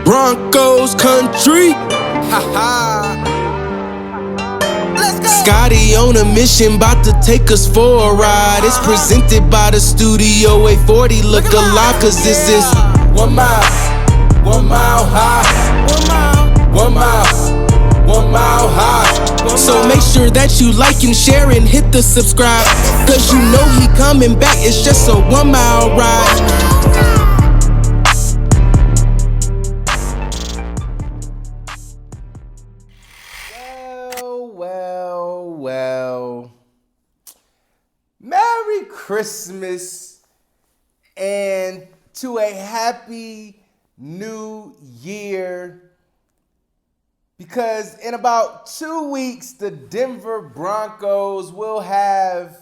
Broncos country. Scotty on a mission, bout to take us for a ride. It's presented by the Studio 840. Look alive, cause this is 1 mile, 1 mile high. 1 mile, 1 mile high. So make sure that you like and share and hit the subscribe, cause you know he coming back. It's just a 1 mile ride. Well, Merry Christmas and to a happy new year, because in about 2 weeks, the Denver Broncos will have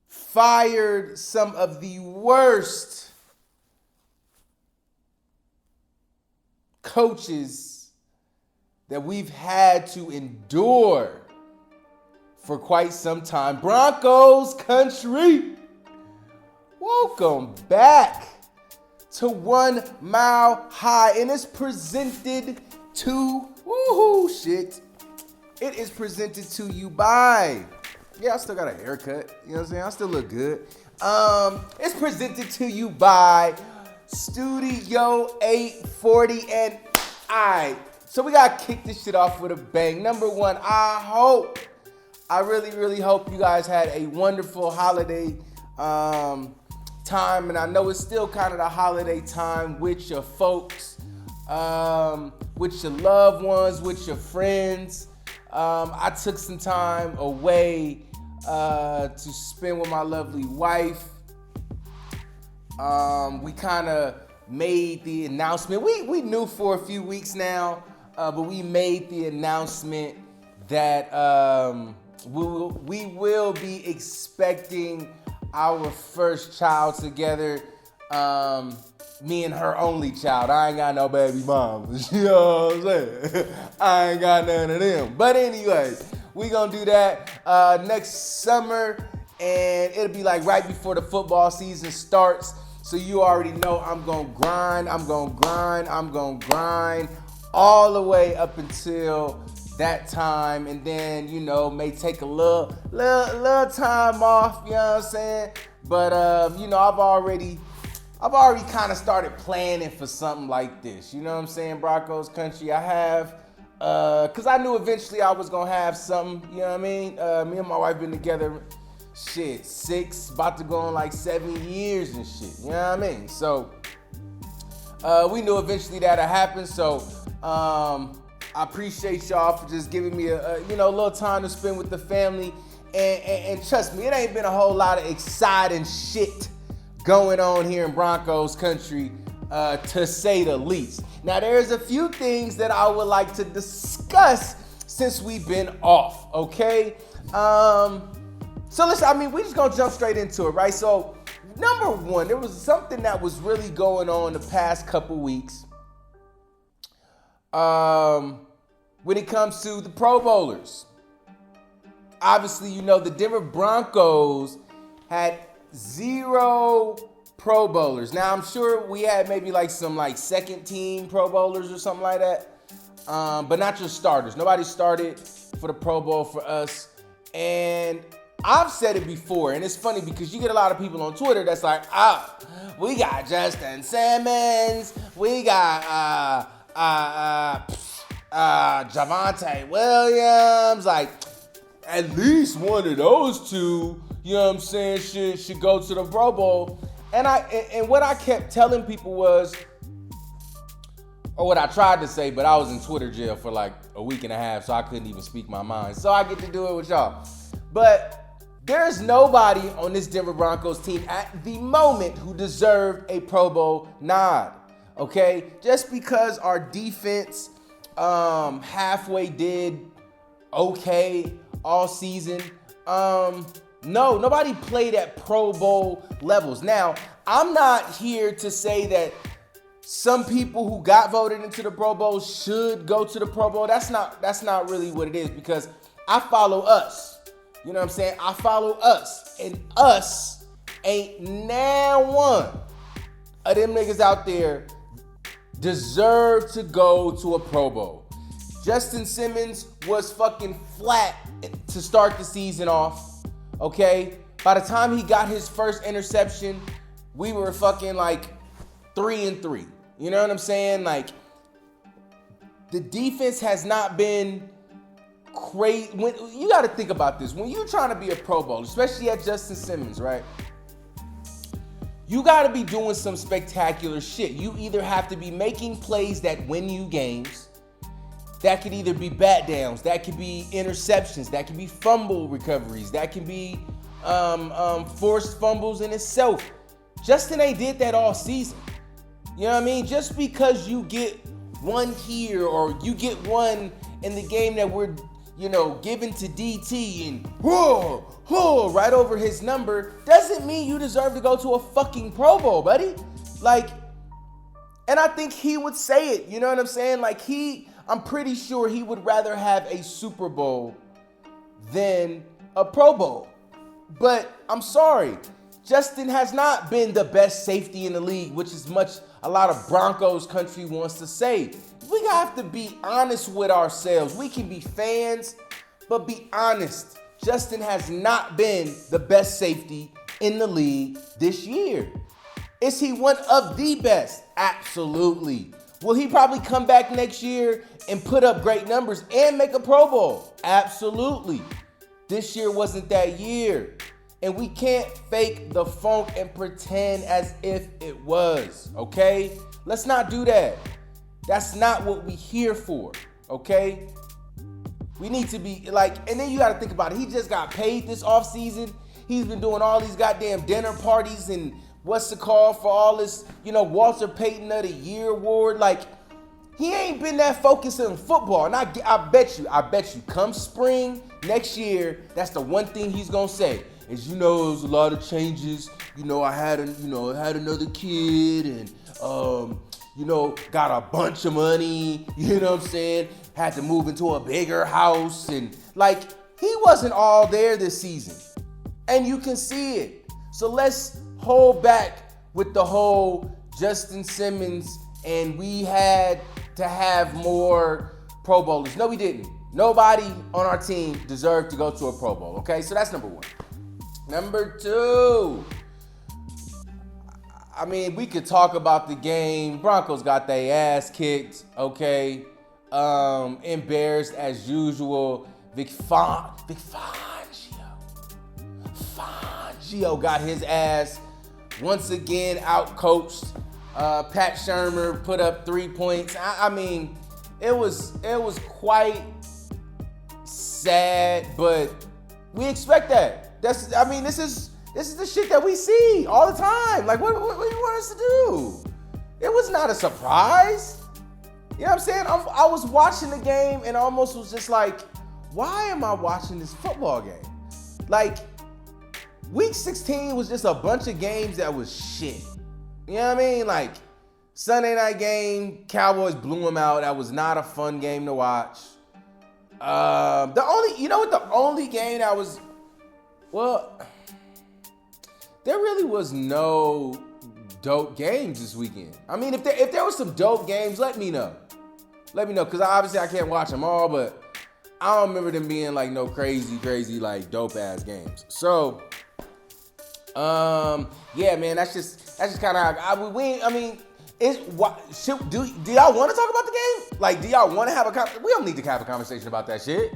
fired some of the worst coaches that we've had to endure for quite some time. Broncos country, welcome back to 1 Mile High, and it's presented to It is presented to you by. Yeah, I still got a haircut. You know what I'm saying? I still look good. It's presented to you by Studio 840, and so we gotta kick this shit off with a bang. Number one, I really hope you guys had a wonderful holiday time, and I know it's still kind of the holiday time with your folks, with your loved ones, with your friends. I took some time away to spend with my lovely wife. We kind of made the announcement. We knew for a few weeks now, but we made the announcement that we will be expecting our first child together. Me and her only child. I ain't got no baby mamas. You know what I'm saying? I ain't got none of them. But anyways, we gonna do that next summer, and it'll be like right before the football season starts. So you already know I'm gonna grind all the way up until that time, and then, you know, may take a little time off, you know what I'm saying? But you know, I've already kind of started planning for something like this, you know what I'm saying, Broncos country. I have, cause I knew eventually I was gonna have something, you know what I mean? Me and my wife been together, 6, about to go on like 7 years and shit, you know what I mean? So, we knew eventually that'd happen, so, I appreciate y'all for just giving me a little time to spend with the family, and trust me, it ain't been a whole lot of exciting shit going on here in Broncos country, to say the least. Now, there's a few things that I would like to discuss since we've been off, okay? So listen, we just gonna jump straight into it, right? So, number one, there was something that was really going on the past couple weeks. When it comes to the Pro Bowlers. Obviously, you know, the Denver Broncos had 0 Pro Bowlers. Now, I'm sure we had maybe some second team Pro Bowlers or something like that. But not just starters. Nobody started for the Pro Bowl for us. And I've said it before, and it's funny because you get a lot of people on Twitter that's like, we got Justin Simmons, we got Javonte Williams, like at least one of those two, you know what I'm saying, should go to the Pro Bowl. And what I kept telling people was, or what I tried to say, but I was in Twitter jail for like a week and a half, so I couldn't even speak my mind. So I get to do it with y'all. But there's nobody on this Denver Broncos team at the moment who deserved a Pro Bowl nod, okay? Just because our defense halfway did okay all season, no, nobody played at Pro Bowl levels. Now, I'm not here to say that some people who got voted into the Pro Bowl should go to the Pro Bowl. That's not really what it is, because I follow us. You know what I'm saying? I follow us, and us ain't now one of them niggas out there deserved to go to a Pro Bowl. Justin Simmons was fucking flat to start the season off, okay? By the time he got his first interception, we were fucking like 3-3. You know what I'm saying? Like, the defense has not been crazy. You got to think about this. When you're trying to be a Pro Bowl, especially at Justin Simmons, right? You got to be doing some spectacular shit. You either have to be making plays that win you games. That could either be bat downs, that could be interceptions, that could be fumble recoveries, that can be forced fumbles in itself. Justin ain't did that all season. You know what I mean? Just because you get one here or you get one in the game that we're, giving to DT and right over his number, doesn't mean you deserve to go to a fucking Pro Bowl, buddy. Like, and I think he would say it, you know what I'm saying? Like, I'm pretty sure he would rather have a Super Bowl than a Pro Bowl. But I'm sorry, Justin has not been the best safety in the league, which is a lot of Broncos country wants to say. We have to be honest with ourselves. We can be fans, but be honest. Justin has not been the best safety in the league this year. Is he one of the best? Absolutely. Will he probably come back next year and put up great numbers and make a Pro Bowl? Absolutely. This year wasn't that year. And we can't fake the funk and pretend as if it was, okay? Let's not do that. That's not what we here for, okay? We need to be like, and then you got to think about it. He just got paid this offseason. He's been doing all these goddamn dinner parties and what's it called for all this, Walter Payton of the Year award. Like, he ain't been that focused on football. And I bet you, come spring next year, that's the one thing he's gonna say is, it was a lot of changes. I had another kid and got a bunch of money. You know what I'm saying? Had to move into a bigger house and like he wasn't all there this season, and you can see it. So let's hold back with the whole Justin Simmons and we had to have more Pro Bowlers. No, we didn't. Nobody on our team deserved to go to a Pro Bowl, okay? So that's number one. Number two, I mean, we could talk about the game. Broncos got their ass kicked, okay? Embarrassed as usual. Fangio got his ass once again outcoached. Pat Shurmer put up 3 points. I mean, it was quite sad, but we expect that. This is the shit that we see all the time. Like, what do you want us to do? It was not a surprise. You know what I'm saying? I was watching the game and almost was just like, why am I watching this football game? Like, week 16 was just a bunch of games that was shit. You know what I mean? Like, Sunday night game, Cowboys blew them out. That was not a fun game to watch. The only game that was, there really was no dope games this weekend. I mean, if there was some dope games, let me know. Because obviously I can't watch them all, but I don't remember them being like no crazy, like dope ass games. So, yeah, man, that's just kind of how do y'all want to talk about the game? Like, do y'all want to have we don't need to have a conversation about that shit.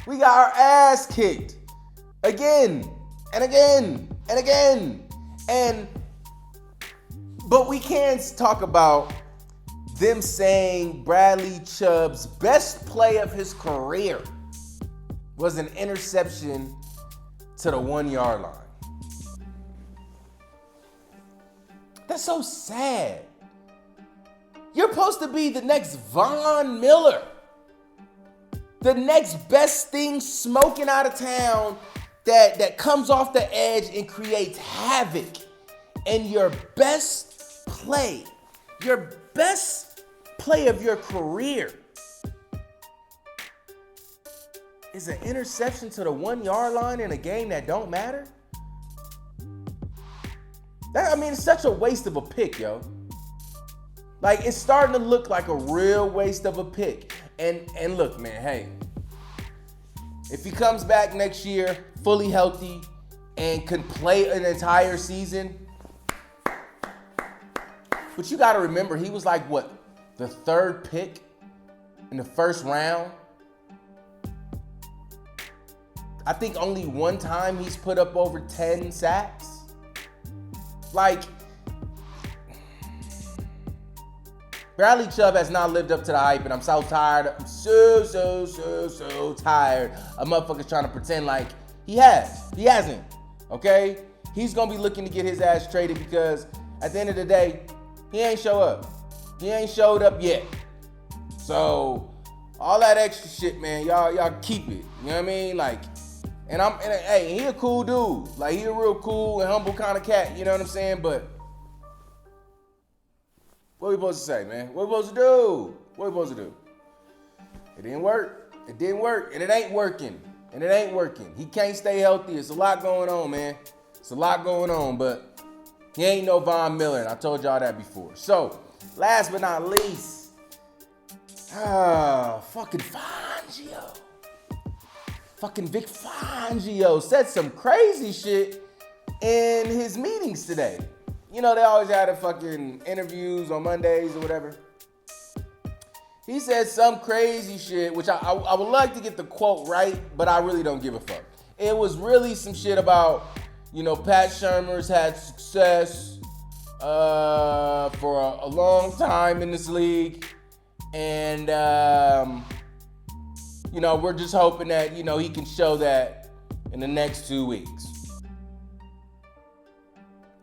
We got our ass kicked again and again and again. But we can talk about them saying Bradley Chubb's best play of his career was an interception to the 1 yard line. That's so sad. You're supposed to be the next Von Miller. The next best thing smoking out of town that comes off the edge and creates havoc. And your best play of your career is an interception to the 1 yard line in a game that don't matter. It's such a waste of a pick, yo. Like, it's starting to look like a real waste of a pick. And look, man, hey, if he comes back next year fully healthy and can play an entire season, but you got to remember, he was like, what, the third pick in the first round? I think only one time he's put up over 10 sacks. Like, Bradley Chubb has not lived up to the hype, and I'm so tired. I'm so tired of motherfuckers trying to pretend like he has. He hasn't, okay? He's going to be looking to get his ass traded because at the end of the day, he ain't show up. He ain't showed up yet. So, all that extra shit, man, y'all keep it. You know what I mean? Like, and hey, he a cool dude. Like, he a real cool and humble kind of cat, you know what I'm saying? But what we supposed to say, man? What we supposed to do? What we supposed to do? It didn't work. It didn't work, and it ain't working. And it ain't working. He can't stay healthy. It's a lot going on, man. It's a lot going on, but he ain't no Von Miller, and I told y'all that before. So, last but not least, fucking Fangio. Fucking Vic Fangio said some crazy shit in his meetings today. You know, they always had a fucking interviews on Mondays or whatever. He said some crazy shit, which I would like to get the quote right, but I really don't give a fuck. It was really some shit about, you know, Pat Shurmer's had success for a long time in this league. And, you know, we're just hoping that, you know, he can show that in the next 2 weeks.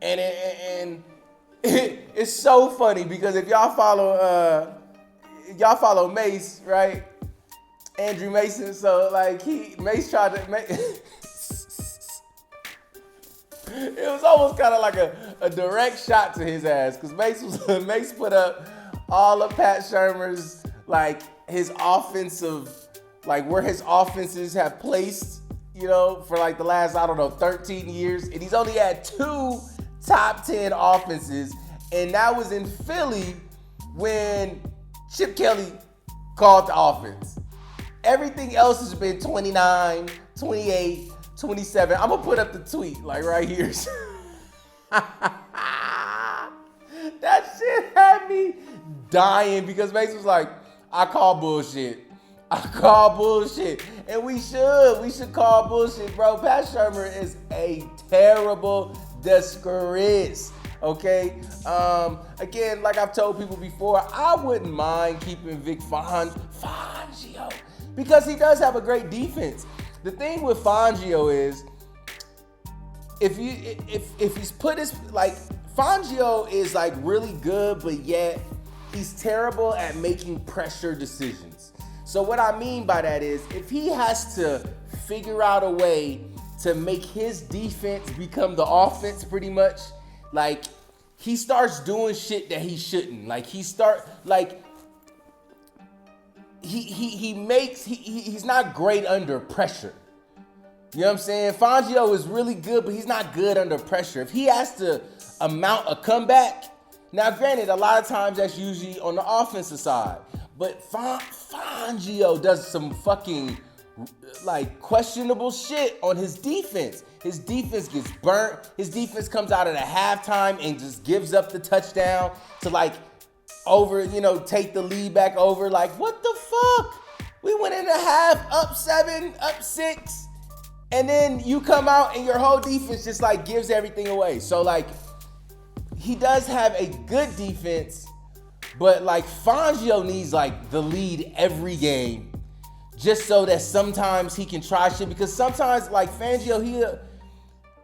And it's so funny because if y'all follow Mace, right? Andrew Mason. So like Mace tried to make it was almost kind of like a direct shot to his ass because Mace put up all of Pat Shurmer's like his offensive, like where his offenses have placed, you know, for like the last, I don't know, 13 years. And he's only had 2 top 10 offenses. And that was in Philly when Chip Kelly called the offense. Everything else has been 29, 28, 27. I'm gonna put up the tweet like right here. That shit had me dying because Mace was like, I call bullshit. And we should call bullshit, bro. Pat Shurmer is a terrible disgrace. Okay. Again, like I've told people before, I wouldn't mind keeping Vic Fangio because he does have a great defense. The thing with Fangio is, if he's put his like Fangio is like really good, but yet he's terrible at making pressure decisions. So what I mean by that is, if he has to figure out a way to make his defense become the offense, pretty much. Like, he starts doing shit that he shouldn't. Like, he's not great under pressure. You know what I'm saying? Fangio is really good, but he's not good under pressure. If he has to mount a comeback, now granted, a lot of times that's usually on the offensive side, but Fangio does some fucking like questionable shit on his defense. His defense gets burnt. His defense comes out at a halftime and just gives up the touchdown to like take the lead back over. Like, what the fuck? We went in a half up 7, up 6, and then you come out and your whole defense just like gives everything away. So like, he does have a good defense, but like Fangio needs like the lead every game just so that sometimes he can try shit, because sometimes like Fangio,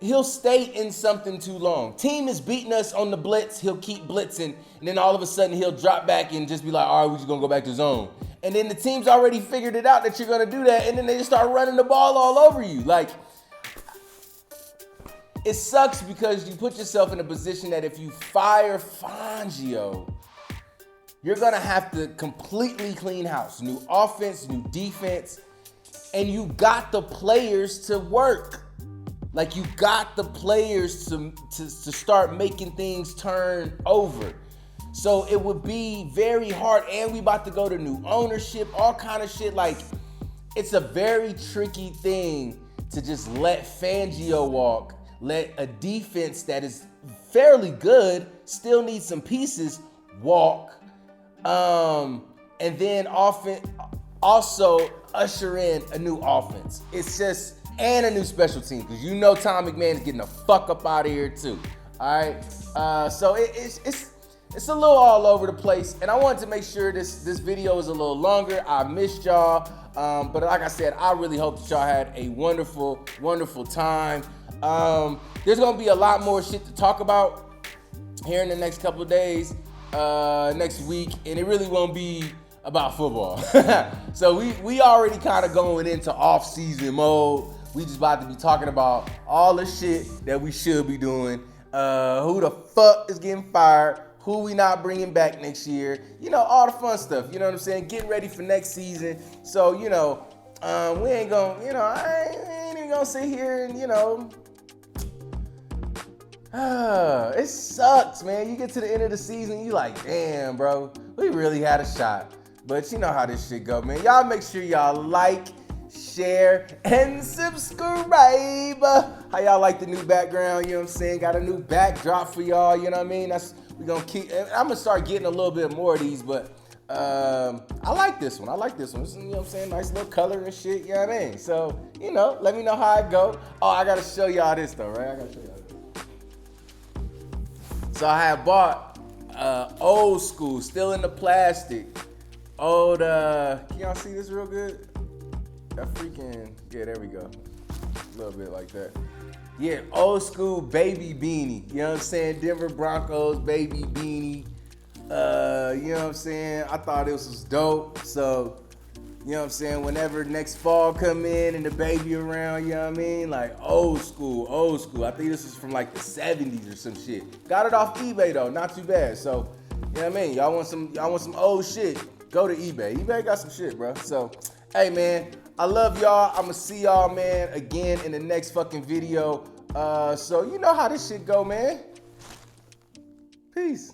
he'll stay in something too long. Team is beating us on the blitz, he'll keep blitzing, and then all of a sudden he'll drop back and just be like, all right, we're just gonna go back to zone. And then the team's already figured it out that you're gonna do that, and then they just start running the ball all over you. Like, it sucks because you put yourself in a position that if you fire Fangio, you're gonna have to completely clean house. New offense, new defense, and you got the players to work. Like, you got the players to start making things turn over. So it would be very hard, and we about to go to new ownership, all kind of shit. Like, it's a very tricky thing to just let Fangio walk, let a defense that is fairly good, still needs some pieces, walk, and then also usher in a new offense. It's just, and a new special team, because you know Tom McMahon is getting the fuck up out of here too. All right, so it's a little all over the place, and I wanted to make sure this video is a little longer. I missed y'all, but like I said, I really hope that y'all had a wonderful, wonderful time. There's gonna be a lot more shit to talk about here in the next couple of days, next week, and it really won't be about football. So we already kind of going into off-season mode. We just about to be talking about all the shit that we should be doing. Who the fuck is getting fired? Who we not bringing back next year? You know, all the fun stuff. You know what I'm saying? Getting ready for next season. So, you know, we ain't gonna, you know, I ain't even gonna sit here and, you know, it sucks, man. You get to the end of the season, you like, damn, bro, we really had a shot. But you know how this shit go, man. Y'all make sure y'all like, share, and subscribe. How y'all like the new background? You know what I'm saying? Got a new backdrop for y'all. You know what I mean? We gonna keep. I'm gonna start getting a little bit more of these, but I like this one. I like this one. You know what I'm saying? Nice little color and shit. You know what I mean? So, you know, let me know how it go. Oh, I gotta show y'all this though, right? I gotta show y'all this. So I had bought old school, still in the plastic. Old, can y'all see this real good? That freaking, yeah, there we go. A little bit like that. Yeah, old school baby beanie. You know what I'm saying? Denver Broncos baby beanie. You know what I'm saying? I thought this was dope. So, you know what I'm saying? Whenever next fall come in and the baby around, you know what I mean? Like old school, old school. I think this is from like the 70s or some shit. Got it off eBay though, not too bad. So, you know what I mean? Y'all want some old shit? Go to eBay. eBay got some shit, bro. So, hey man, I love y'all. I'ma see y'all, man, again in the next fucking video. So you know how this shit go, man. Peace.